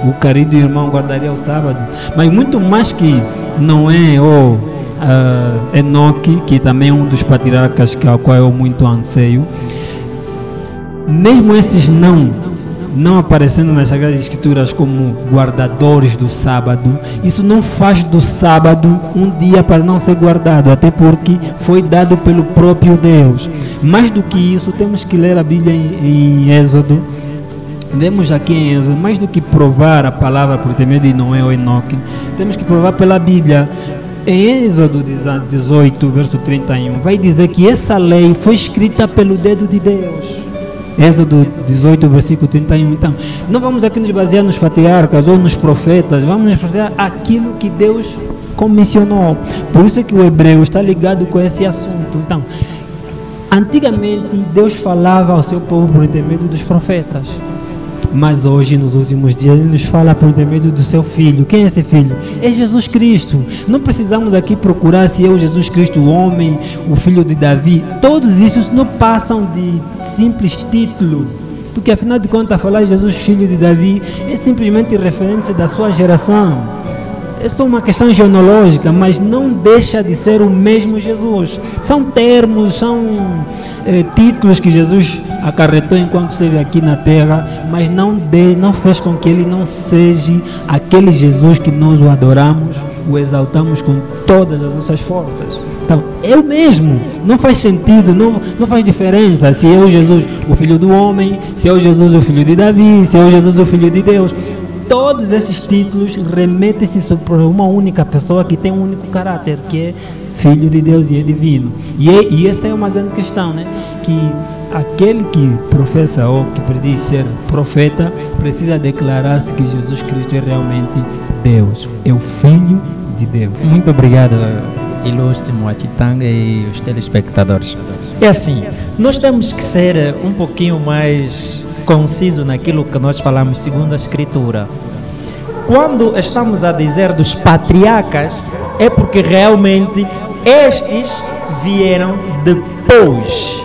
o querido irmão guardaria o sábado. Mas muito mais que Noé ou Enoque, que também é um dos patriarcas ao qual eu muito anseio, mesmo esses não aparecendo nas Sagradas Escrituras como guardadores do sábado, isso não faz do sábado um dia para não ser guardado, até porque foi dado pelo próprio Deus. Mais do que isso, temos que ler a Bíblia em Êxodo. Vemos aqui em Êxodo, mais do que provar a palavra por intermédio de Noé ou Enoque, temos que provar pela Bíblia. Em Êxodo 18, verso 31, vai dizer que essa lei foi escrita pelo dedo de Deus. Êxodo 18, versículo 31. Então, não vamos aqui nos basear nos patriarcas ou nos profetas, vamos nos basear aquilo que Deus comissionou. Por isso é que o hebreu está ligado com esse assunto. Então, antigamente Deus falava ao seu povo por intermédio dos profetas, mas hoje, nos últimos dias, Ele nos fala por intermédio do seu Filho. Quem é esse Filho? É Jesus Cristo. Não precisamos aqui procurar se é o Jesus Cristo, o homem, o Filho de Davi. Todos isso não passam de simples título, porque afinal de contas, falar Jesus, Filho de Davi, é simplesmente referência da sua geração. É só uma questão genealógica, mas não deixa de ser o mesmo Jesus. São termos, são títulos que Jesus acarretou enquanto esteve aqui na terra, mas não fez com que ele não seja aquele Jesus que nós o adoramos, o exaltamos com todas as nossas forças. Então, é o mesmo, não faz sentido, não faz diferença se é o Jesus o Filho do homem, se é o Jesus o Filho de Davi, se é o Jesus o Filho de Deus. Todos esses títulos remetem-se sobre uma única pessoa que tem um único caráter, que é Filho de Deus e é divino. E essa é uma grande questão, né? Que aquele que professa ou que prediz ser profeta precisa declarar-se que Jesus Cristo é realmente Deus, é o Filho de Deus. Muito obrigado, ilustre Moachitanga e os telespectadores. É assim, nós temos que ser um pouquinho mais conciso naquilo que nós falamos segundo a Escritura. Quando estamos a dizer dos patriarcas, é porque realmente estes vieram depois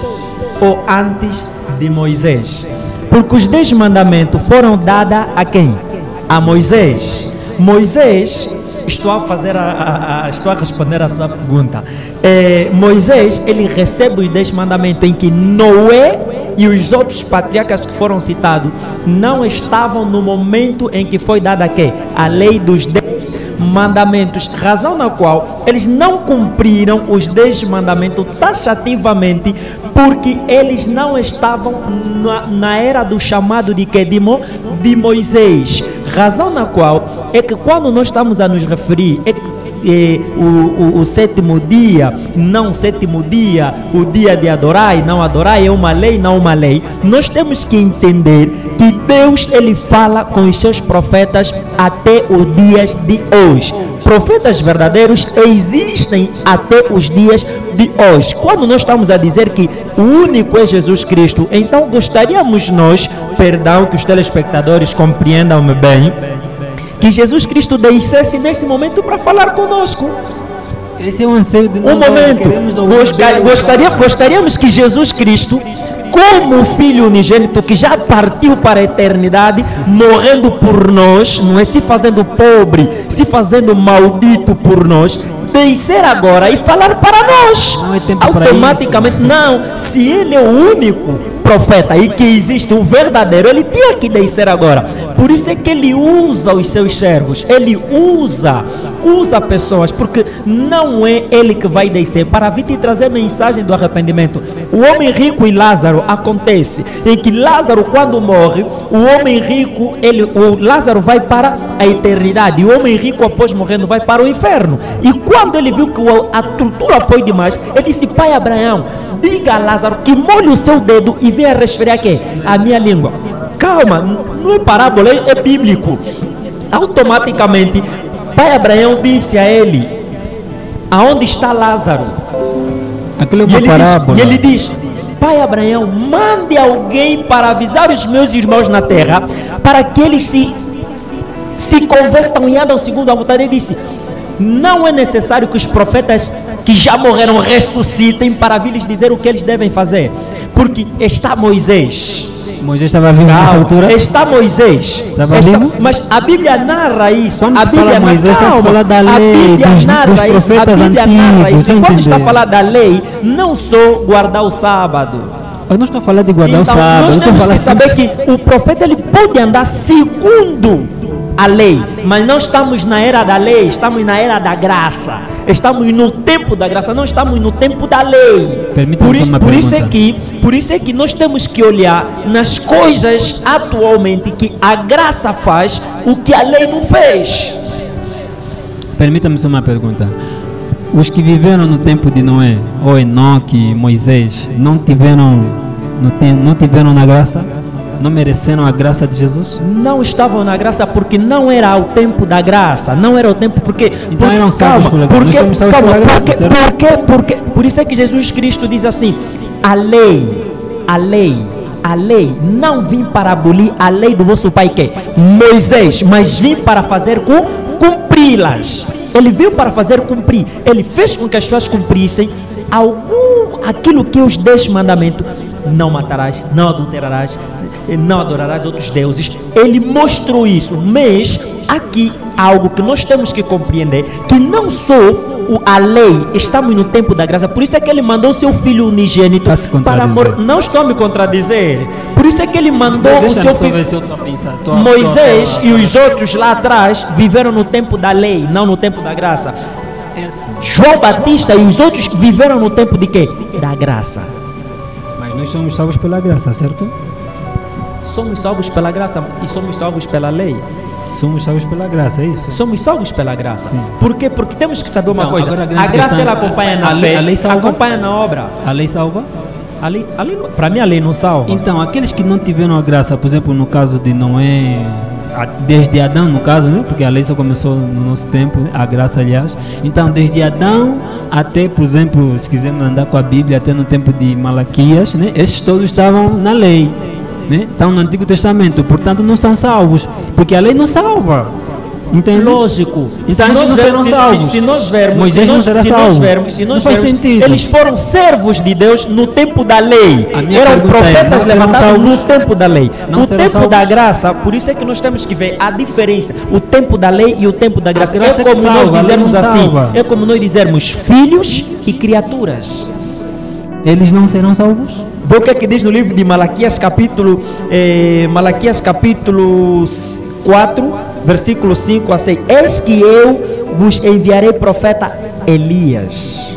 ou antes de Moisés. Porque os 10 mandamentos foram dados a quem? A Moisés. Moisés, estou a responder a sua pergunta. Moisés, ele recebe os 10 mandamentos em que Noé e os outros patriarcas que foram citados não estavam no momento em que foi dada a lei dos 10 mandamentos, razão na qual eles não cumpriram os 10 mandamentos taxativamente, porque eles não estavam na era do chamado de Moisés, razão na qual é que quando nós estamos a nos referir o sétimo dia, não sétimo dia, o dia de adorar e não adorar, é uma lei, não uma lei. Nós temos que entender que Deus, ele fala com os seus profetas até os dias de hoje. Profetas verdadeiros existem até os dias de hoje. Quando nós estamos a dizer que o único é Jesus Cristo, então gostaríamos nós, perdão, que os telespectadores compreendam-me bem, que Jesus Cristo descesse nesse momento para falar conosco. Esse é um anseio de nós. Um momento, gostaríamos que Jesus Cristo, como o Filho unigênito que já partiu para a eternidade, morrendo por nós, não é se fazendo pobre, se fazendo maldito por nós, descer agora e falar para nós. Não é tempo automaticamente, não, se ele é o único profeta e que existe o verdadeiro, ele tinha que descer agora. Por isso é que ele usa os seus servos, ele usa pessoas, porque não é ele que vai descer para vir te trazer mensagem do arrependimento. O homem rico e Lázaro acontece em que Lázaro, quando morre, o homem rico, o Lázaro vai para a eternidade, e o homem rico, após morrendo, vai para o inferno. E quando ele viu que a tortura foi demais, ele disse: pai Abraão, diga a Lázaro que molhe o seu dedo e venha resfriar a minha língua. Calma, não é parábola, é bíblico. Automaticamente, pai Abraão disse a ele: aonde está Lázaro? Aquilo é uma parábola. E ele diz: pai Abraão, mande alguém para avisar os meus irmãos na terra, para que eles se convertam e andam segundo a vontade. Ele disse: não é necessário que os profetas que já morreram ressuscitem para vir lhes dizer o que eles devem fazer, porque está Moisés. Moisés estava vivo nessa altura? Está Moisés. Estava vivo? Mas a Bíblia narra isso. Quando A se fala Bíblia Moisés, está a falar da a lei, Bíblia dos narra isso. A profetas Bíblia narra antigos. isso. E quando está a Entender? falar da lei, não só guardar o sábado. Eu não estou a falar de guardar Então, o sábado. nós Eu estou a temos falar que saber que o profeta ele pode andar segundo a lei, mas não estamos na era da lei, estamos na era da graça. Estamos no tempo da graça, não estamos no tempo da lei. Permita-me uma pergunta. Por isso é que nós temos que olhar nas coisas atualmente que a graça faz, o que a lei não fez. Permita-me só uma pergunta. Os que viveram no tempo de Noé, ou Enoque, Moisés, não tiveram na graça? Não mereceram a graça de Jesus? Não estavam na graça porque não era o tempo da graça. Não era o tempo porque... Então eram salvos pela graça. Nós somos salvos pela graça, certo? Por isso é que Jesus Cristo diz assim: a lei não vim para abolir a lei do vosso pai que é Moisés, mas vim para fazer cumpri-las. Ele veio para fazer cumprir. Ele fez com que as pessoas cumprissem aquilo que é os 10 mandamentos. Não matarás, não adulterarás, não adorarás outros deuses. Ele mostrou isso, mas aqui há algo que nós temos que compreender, que não só a lei, estamos no tempo da graça. Por isso é que ele mandou seu filho unigênito para morrer. Não estou a me contradizer. Por isso é que ele mandou o seu filho. Moisés e os outros lá atrás viveram no tempo da lei, não no tempo da graça. João Batista e os outros viveram no tempo de quê? Da graça. Nós somos salvos pela graça, certo? Somos salvos pela graça e somos salvos pela lei. Somos salvos pela graça, é isso? Somos salvos pela graça. Sim. Por quê? Porque temos que saber uma coisa. A graça ela acompanha na fé, a lei salva? acompanha na obra. A lei salva? Para mim a lei não salva. Então, aqueles que não tiveram a graça, por exemplo, no caso de Noé, desde Adão, no caso, né? Porque a lei só começou no nosso tempo, a graça, aliás. Então, desde Adão até, por exemplo, se quisermos andar com a Bíblia, até no tempo de Malaquias, né? Esses todos estavam na lei, né? Estão no Antigo Testamento, portanto não são salvos, porque a lei não salva. Entende? Lógico. Então, se nós vermos, eles foram servos de Deus no tempo da lei. Eram profetas levantados no tempo da lei. No tempo da graça, por isso é que nós temos que ver a diferença. O tempo da lei e o tempo da graça. É como nós dizermos assim. É como nós dizermos filhos e criaturas. Eles não serão salvos? Vê o que é que diz no livro de Malaquias capítulo 4, versículo 5 a 6. Eis que eu vos enviarei profeta Elias.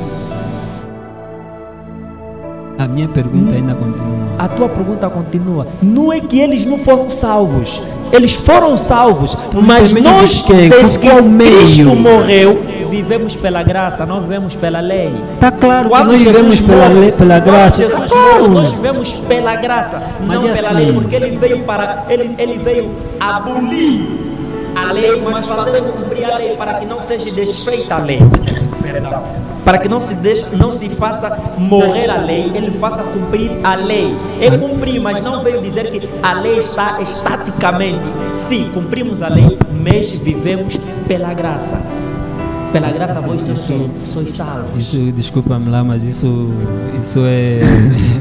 A minha pergunta ainda continua. A tua pergunta continua. Não é que eles não foram salvos. Eles foram salvos, mas nós, desde que Cristo morreu, vivemos pela graça, não vivemos pela lei. Está claro que nós vivemos pela graça. Jesus morreu, nós vivemos pela graça, não pela lei, porque ele veio abolir a lei, mas fazer cumprir a lei para que não seja desfeita a lei. Perdão. Para que não se faça morrer a lei, ele faça cumprir a lei. É cumprir, mas não veio dizer que a lei está estaticamente. Sim, cumprimos a lei, mas vivemos pela graça. Pela graça vós sois salvos. Isso, desculpa-me lá, mas isso é...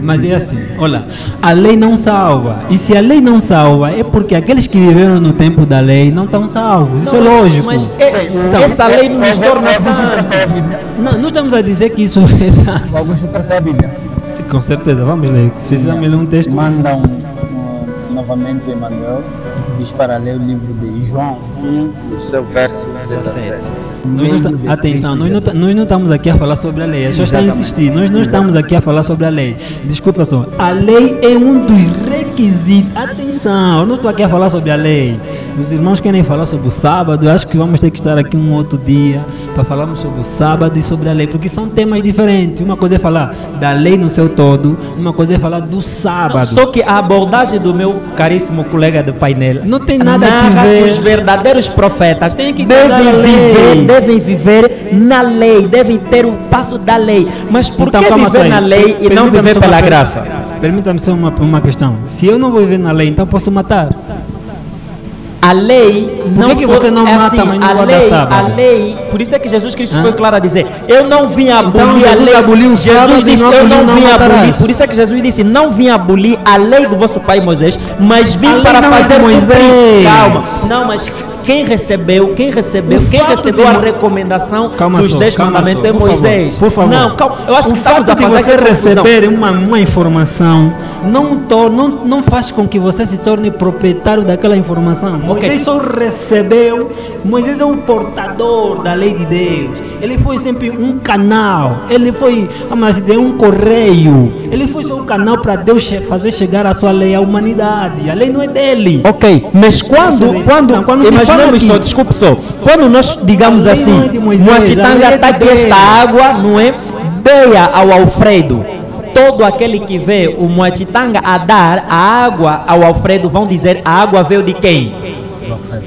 Mas é assim, olha, a lei não salva. E se a lei não salva, é porque aqueles que viveram no tempo da lei não estão salvos. Isso é lógico. Mas então, essa lei não nos torna santos. Não estamos a dizer que isso é... Augusto trouxe a Bíblia. Com certeza, vamos ler. Fizemos um texto. Manda novamente Emmanuel, diz para ler o livro de João 1, o seu verso 17. Atenção, nós não estamos aqui a falar sobre a lei. A pessoa está a insistir. Nós não estamos aqui a falar sobre a lei. Desculpa só. A lei é um dos requisitos. Atenção, eu não estou aqui a falar sobre a lei. Os irmãos querem falar sobre o sábado. Eu acho que vamos ter que estar aqui um outro dia para falarmos sobre o sábado e sobre a lei, porque são temas diferentes. Uma coisa é falar da lei no seu todo, uma coisa é falar do sábado. Só que a abordagem do meu caríssimo colega de painel não tem nada a ver. Os verdadeiros profetas devem viver na lei, devem ter o passo da lei. Mas por que viver na lei e não viver pela graça? Permita-me só uma questão. Se eu não vou viver na lei, então posso matar? a lei não que você não mata, mas não guarda sábado? A lei, por isso é que Jesus Cristo foi claro a dizer, eu não vim abolir a lei. Aboliu o sábado, Jesus disse, eu não vim abolir. matarás. Por isso é que Jesus disse, não vim abolir a lei do vosso pai Moisés, mas vim A para lei não é de fazer Moisés. cumprir. Calma. Não, mas quem recebeu a recomendação dos 10 mandamentos é Moisés. Por favor. Não, calma, eu acho que estamos a de fazer você aqui confusão. receber uma informação não faz com que você se torne proprietário daquela informação. Moisés só recebeu, Moisés é o portador da lei de Deus. Ele foi sempre um canal, ele foi, vamos dizer, um correio. Ele foi só um canal para Deus fazer chegar a sua lei à humanidade. A lei não é dele. Ok, mas quando imaginamos só, desculpe só, quando nós digamos assim, Moatitanga está aqui esta água, não é? Beia ao Alfredo. Todo aquele que vê o Moatitanga a dar a água ao Alfredo vão dizer, a água veio de quem?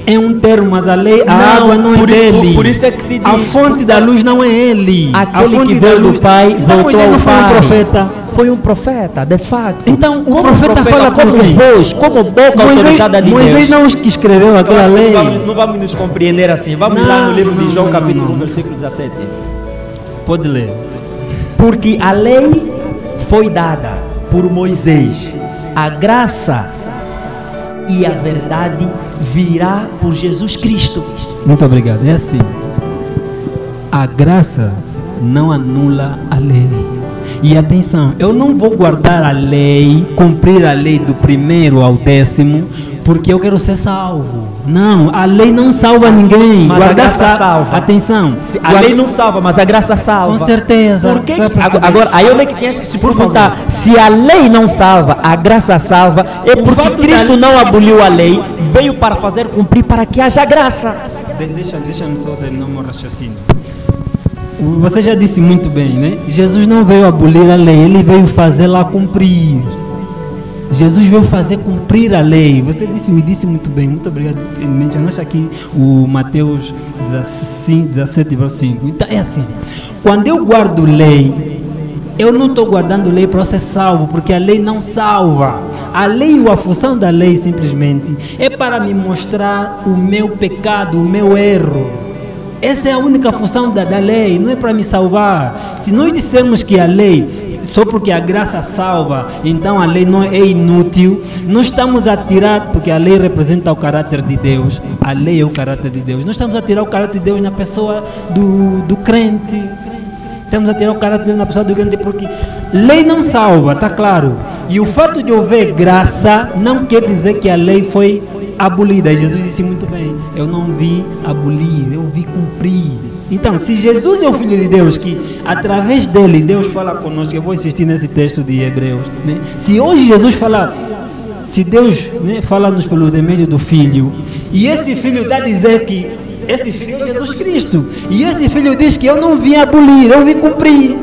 É um termo, mas a lei, a água não é dele. Por isso é que se diz, a fonte da luz não é ele. Aquele que veio do Pai voltou ao não foi Pai. um profeta. Foi um profeta, de fato. Então, o profeta fala como quem? voz, como boca autorizada de Moisés Deus. não que escreveu aquela lei. Não vamos nos compreender assim. Vamos lá no livro de João, capítulo 1, versículo 17. Pode ler. Porque a lei foi dada por Moisés. A graça e a verdade virá por Jesus Cristo. Muito obrigado. É assim. A graça não anula a lei. E atenção, eu não vou guardar a lei, cumprir a lei do 1º ao 10º, porque eu quero ser salvo. Não, a lei não salva ninguém. Mas a graça salva. Atenção. A lei não salva, mas a graça salva. Com certeza. Por que agora, aí onde é que tens que se perguntar? Se a lei não salva, a graça salva, é porque Cristo não aboliu a lei, veio para fazer cumprir para que haja graça. Deixa-me só terminar o meu raciocínio. Você já disse muito bem, né? Jesus não veio abolir a lei, ele veio fazê-la cumprir. Jesus veio fazer cumprir a lei. Você me disse muito bem, muito obrigado. Mencionaste aqui o Mateus 17, verso 5. Então é assim: quando eu guardo lei, eu não estou guardando lei para ser salvo, porque a lei não salva. A lei, ou a função da lei simplesmente é para me mostrar o meu pecado, o meu erro. Essa é a única função da lei, não é para me salvar. Se nós dissermos que a lei, só porque a graça salva, então a lei não é inútil, nós estamos a tirar, porque a lei representa o caráter de Deus, a lei é o caráter de Deus, nós estamos a tirar o caráter de Deus na pessoa do crente. Estamos a tirar o caráter de Deus na pessoa do crente, porque lei não salva, está claro. E o fato de haver graça não quer dizer que a lei foi abolida. E Jesus disse muito bem, eu não vi abolir, eu vi cumprir. Então, se Jesus é o Filho de Deus, que através dele Deus fala conosco, eu vou insistir nesse texto de Hebreus, né? Se hoje Jesus fala, se Deus, né, fala-nos pelo intermédio do Filho, e esse Filho dá a dizer que esse Filho é Jesus Cristo, e esse Filho diz que eu não vim abolir, eu vim cumprir.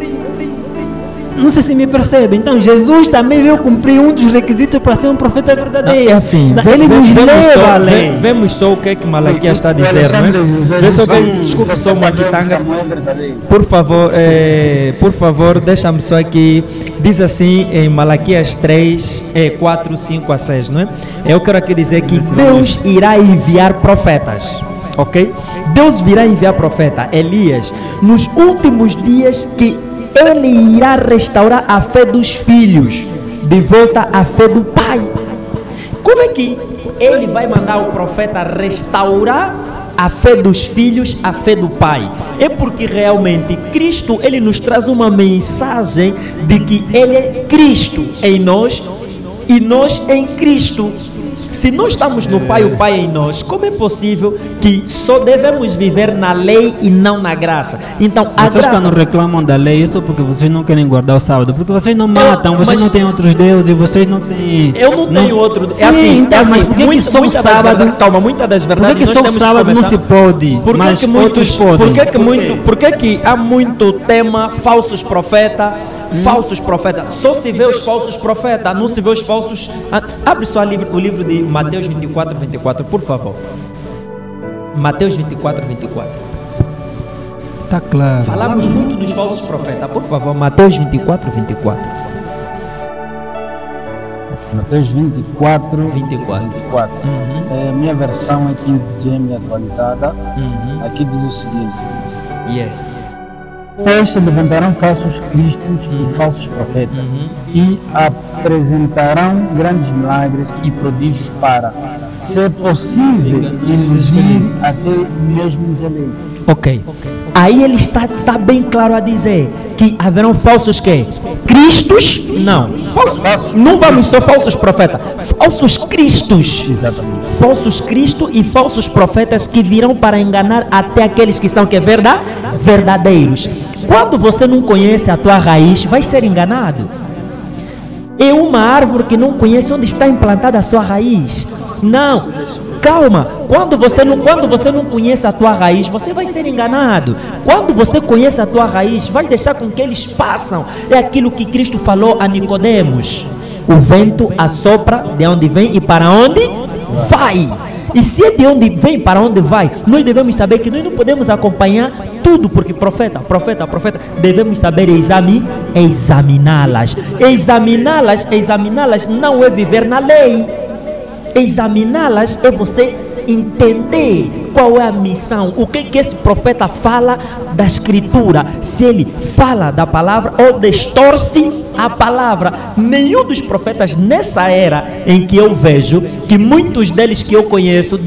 Não sei se me percebe. Então Jesus também veio cumprir um dos requisitos para ser um profeta verdadeiro. É assim, ele nos leva a lei. Vemos só o que é que Malaquias está a dizer, não é? Vê só que, desculpa só, Moatitanga, por favor, deixa-me só aqui, diz assim em Malaquias 3, 4, 5 a 6, não é? Eu quero aqui dizer que Deus irá enviar profetas, ok? Deus virá enviar profeta, Elias, nos últimos dias, que ele irá restaurar a fé dos filhos de volta à fé do pai. Como é que ele vai mandar o profeta restaurar a fé dos filhos, a fé do pai? É porque realmente Cristo, ele nos traz uma mensagem de que ele é Cristo em nós e nós em Cristo. Se nós estamos no Pai, o Pai em nós, como é possível que só devemos viver na lei e não na graça? Então, a vocês graça... quando reclamam da lei, isso porque vocês não querem guardar o sábado, porque vocês não matam, vocês não têm outros deuses, vocês não têm... Eu não tenho outro... Sim, é assim, então, mas por que só o sábado... Calma, muitas das verdades... Por que só o sábado não se pode, mas outros podem? Por que há muito tema falsos profetas? Falsos profetas, só se vê os falsos profetas, não se vê os falsos. Abre só o livro de Mateus 24, 24, por favor. Mateus 24, 24. Está claro. Falamos muito dos falsos profetas, por favor. Mateus 24, 24. Mateus 24. 24. Minha versão é King James atualizada. Aqui diz o seguinte: Yes. Pois se levantarão falsos cristos e falsos profetas e apresentarão grandes milagres e prodígios para, se possível, iludir até mesmo os eleitos. Ok. Aí ele está bem claro a dizer que haverão falsos quê? Cristos? Não. Não vamos só falsos profetas. Falsos cristos. Exatamente. Falsos Cristo e falsos profetas que virão para enganar até aqueles que são que verdadeiros. Quando você não conhece a tua raiz, vai ser enganado. É uma árvore que não conhece onde está implantada a sua raiz. Não, calma. Quando você não conhece a tua raiz, você vai ser enganado. Quando você conhece a tua raiz, vai deixar com que eles passam. É aquilo que Cristo falou a Nicodemos. O vento assopra de onde vem e para onde vai. E se é de onde vem para onde vai, nós devemos saber que nós não podemos acompanhar tudo, porque profeta, devemos saber examiná-las. Examiná-las não é viver na lei. Examiná-las é você entender qual é a missão, o que esse profeta fala da escritura, se ele fala da palavra ou distorce a palavra. Nenhum dos profetas nessa era em que eu vejo, que muitos deles que eu conheço,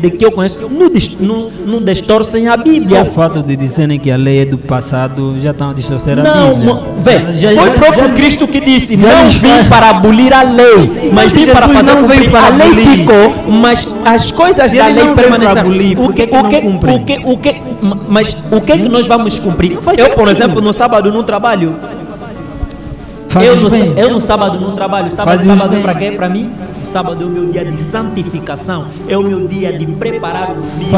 não distorcem a Bíblia. Só o fato de dizerem que a lei é do passado já estão a distorcer a não, Bíblia. Foi o próprio Cristo que disse: não vim para abolir a lei, mas vim para fazer cumprir. A lei ficou, mas as coisas da lei permaneceram. Mas o que nós vamos cumprir? Eu, por exemplo, no sábado não trabalho. Eu no sábado não trabalho. Sábado é para quê? Para mim, o sábado é o meu dia de santificação. É o meu dia de preparar o filho.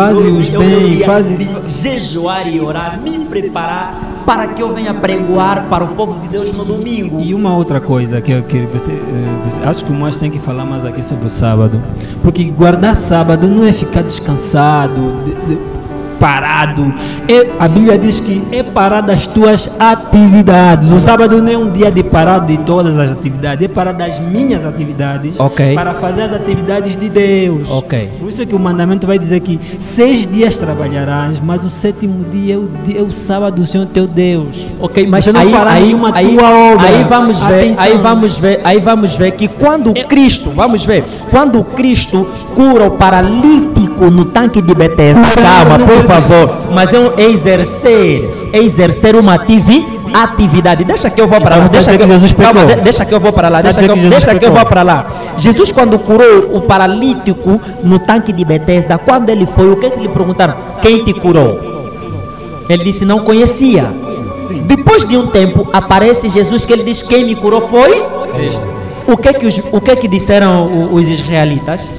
É o meu dia de jejuar e orar, me preparar para que eu venha pregoar para o povo de Deus no domingo. E uma outra coisa que você acho que o mais tem que falar mais aqui sobre o sábado, porque guardar sábado não é ficar descansado, parado. A Bíblia diz que é parar das tuas atividades. O sábado não é um dia de parar de todas as atividades, é parar das minhas atividades, para fazer as atividades de Deus. Por isso é que o mandamento vai dizer que 6 dias trabalharás, mas o 7º dia é o sábado do Senhor teu Deus. Mas você não fará nenhuma tua obra. Aí vamos ver que quando Cristo cura o paralítico no tanque de Betesda, calma, por favor, mas é exercer uma atividade. Deixa que eu vou para lá. Deixa que eu vou para lá. Jesus, quando curou o paralítico no tanque de Betesda, quando ele foi, o que lhe perguntaram? Quem te curou? Ele disse: não conhecia. Depois de um tempo aparece Jesus, que ele diz: quem me curou foi Cristo. O que disseram os israelitas?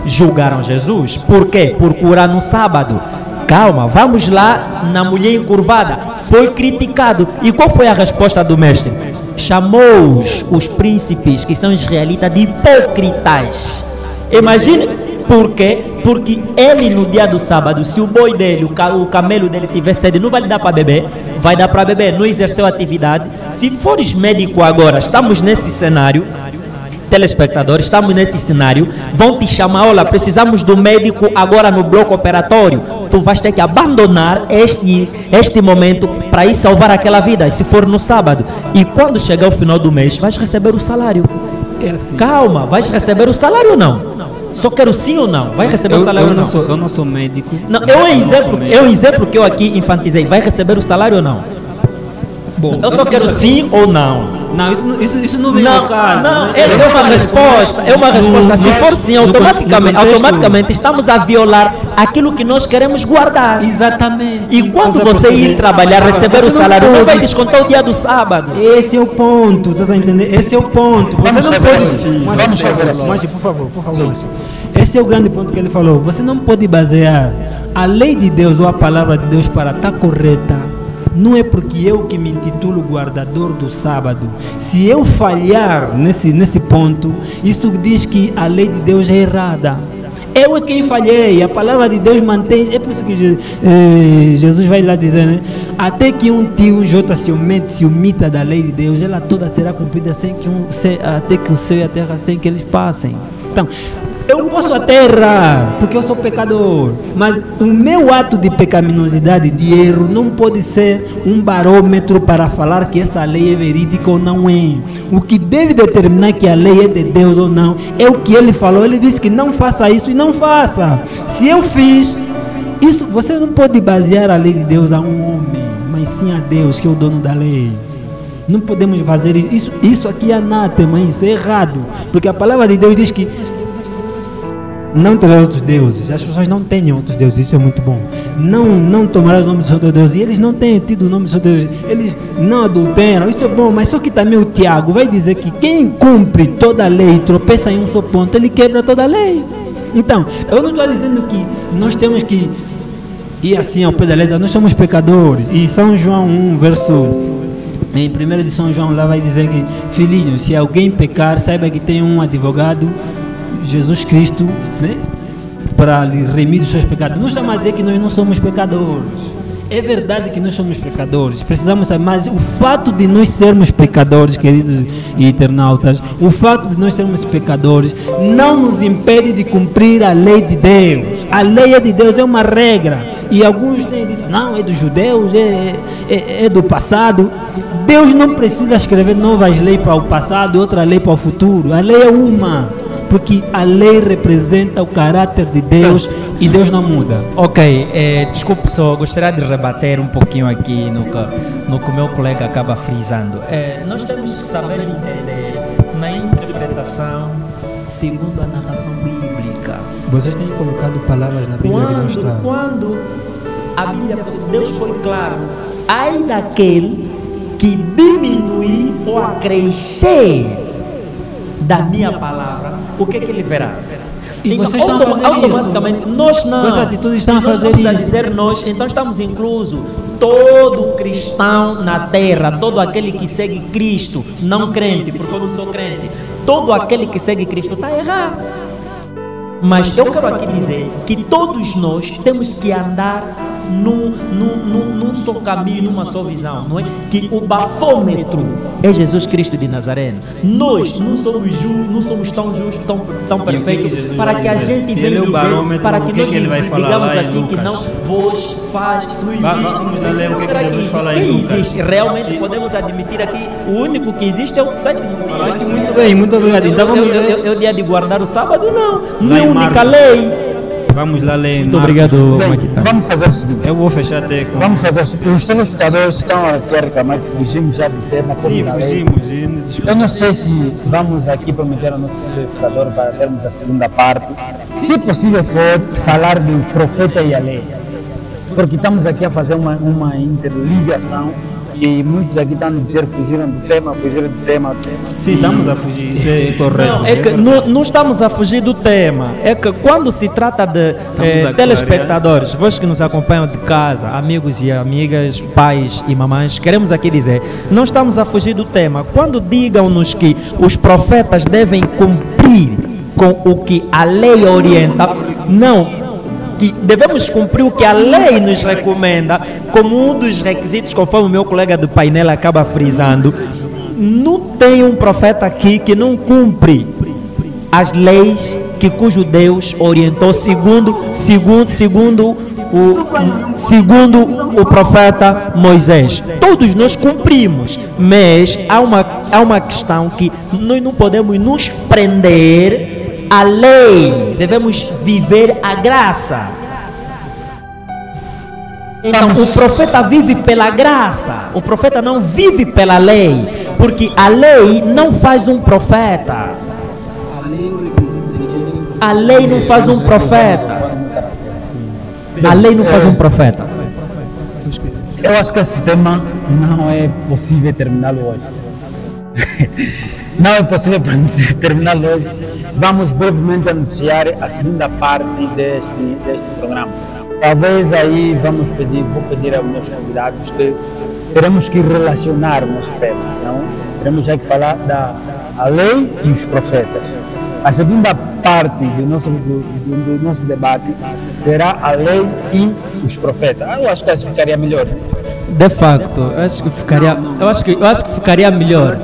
Julgaram Jesus. Por quê? Por curar no sábado. Calma, vamos lá na mulher encurvada. Foi criticado. E qual foi a resposta do mestre? Chamou os príncipes, que são israelitas, de hipócritas. Imagine por quê? Porque ele no dia do sábado, se o boi dele, o camelo dele tiver sede, não vai lhe dar para beber, vai dar para beber, não exerceu atividade. Se fores médico agora, estamos nesse cenário, telespectadores, estamos nesse cenário, vão te chamar: olha, precisamos do médico agora no bloco operatório. Tu vais ter que abandonar este momento para ir salvar aquela vida, se for no sábado. E quando chegar o final do mês, vais receber o salário. Calma, vais receber o salário ou não? Só quero sim ou não? Vai receber o salário ou não? Eu não sou médico. Não, é um exemplo que eu aqui infantilizei. Vai receber o salário ou não? Bom, eu só quero sim ou não. Não, isso não vem ao caso. Não, é uma resposta. É uma resposta. Se for sim, automaticamente estamos a violar aquilo que nós queremos guardar. Exatamente. E quando você ir trabalhar, receber o salário, não vai descontar o dia do sábado. Esse é o ponto, estás a entender? Esse é o ponto. Você não pode. Vamos fazer assim. Mas, por favor. Esse é o grande ponto que ele falou. Você não pode basear a lei de Deus ou a palavra de Deus para estar correta. Não é porque eu que me intitulo guardador do sábado. Se eu falhar nesse ponto, isso diz que a lei de Deus é errada. Eu é quem falhei, a palavra de Deus mantém. É por isso que Jesus vai lá dizer, né? Até que um tio J se omita da lei de Deus, ela toda será cumprida até que o céu e a terra sem que eles passem. Então, eu posso até errar, porque eu sou pecador, mas o meu ato de pecaminosidade, de erro, não pode ser um barômetro para falar que essa lei é verídica ou não é. O que deve determinar que a lei é de Deus ou não é o que ele falou. Ele disse que não faça isso e não faça. Se eu fiz isso, você não pode basear a lei de Deus a um homem, mas sim a Deus, que é o dono da lei. Não podemos fazer isso. Isso aqui é anátema, isso é errado, porque a palavra de Deus diz que não terás outros deuses. As pessoas não têm outros deuses, isso é muito bom. Não tomarás o nome do seu Deus. E eles não têm tido o nome do seu Deus. Eles não adulteram, isso é bom. Mas só que também o Tiago vai dizer que quem cumpre toda a lei e tropeça em um só ponto, ele quebra toda a lei. Então, eu não estou dizendo que nós temos que ir assim ao pé da letra. Nós somos pecadores. E São João 1, em 1 de São João, lá vai dizer que, filhinho, se alguém pecar, saiba que tem um advogado, Jesus Cristo, né, para lhe remir os seus pecados. Não estamos a dizer que nós não somos pecadores. É verdade que nós somos pecadores. Precisamos saber, mas o fato de nós sermos pecadores, queridos internautas, o fato de nós sermos pecadores não nos impede de cumprir a lei de Deus. A lei é de Deus, é uma regra. E alguns têm dito, não, é dos judeus, é do passado. Deus não precisa escrever novas leis para o passado e outra lei para o futuro. A lei é uma. Porque a lei representa o caráter de Deus e Deus não muda. Ok, desculpe só, gostaria de rebater um pouquinho aqui no que o meu colega acaba frisando. Nós temos que saber entender na interpretação segundo a narração bíblica. Vocês têm colocado palavras na Bíblia que não estão. Quando a Bíblia, Deus foi claro, ai daquele que diminuir ou acrescer da minha palavra, o que ele verá? E então, vocês estão automaticamente isso. Nós não. As atitudes estão a fazer isso. A dizer nós, então estamos incluso todo cristão na terra, todo aquele que segue Cristo, não crente, porque eu não sou crente. Todo aquele que segue Cristo está errado. Mas eu quero aqui dizer que todos nós temos que andar num só caminho, numa só visão, não é? Que o bafômetro é Jesus Cristo de Nazaré. Nós não somos tão justos, tão perfeitos, para que a gente venha dizer, para que nós digamos assim que não, vos faz, não existe. Então, será que Jesus fala aí, existe? Realmente podemos admitir aqui, o único que existe é o sétimo dia. Falaste muito bem, muito obrigado. Então eu dia de guardar o sábado, não é única lei. Vamos lá ler. Muito obrigado, Matita. Vamos fazer o seguinte. Eu vou fechar até com... Vamos fazer o seguinte. Os telespectadores estão aqui a reclamar que fugimos já do tema. Sim, fugimos. Eu não sei se vamos aqui prometer ao nosso telespectador para termos a segunda parte. Se possível for falar do profeta e a lei. Porque estamos aqui a fazer uma interligação. E muitos aqui estão a dizer fugiram do tema. Sim, estamos a fugir, isso é correto. Não, é que não estamos a fugir do tema. É que quando se trata de telespectadores, vocês que nos acompanham de casa, amigos e amigas, pais e mamães, queremos aqui dizer, não estamos a fugir do tema. Quando digam-nos que os profetas devem cumprir com o que a lei orienta, não, que devemos cumprir o que a lei nos recomenda como um dos requisitos, conforme o meu colega do painel acaba frisando. Não tem um profeta aqui que não cumpre as leis cujo Deus orientou segundo o profeta Moisés. Todos nós cumprimos, mas há uma questão que nós não podemos nos prender à lei, devemos viver a graça. Então o profeta vive pela graça, o profeta não vive pela lei, porque a lei não faz um profeta. A lei não faz um profeta. A lei não faz um profeta. Eu acho que esse tema não é possível terminá-lo hoje. Não é possível terminá-lo hoje. Vamos brevemente anunciar a segunda parte deste programa. Talvez aí vou pedir aos meus convidados que teremos que relacionar o nosso tema, não? Teremos já que falar da lei e os profetas. A segunda parte do nosso debate será a lei e os profetas. Eu acho que ficaria melhor. De facto, eu acho que ficaria melhor.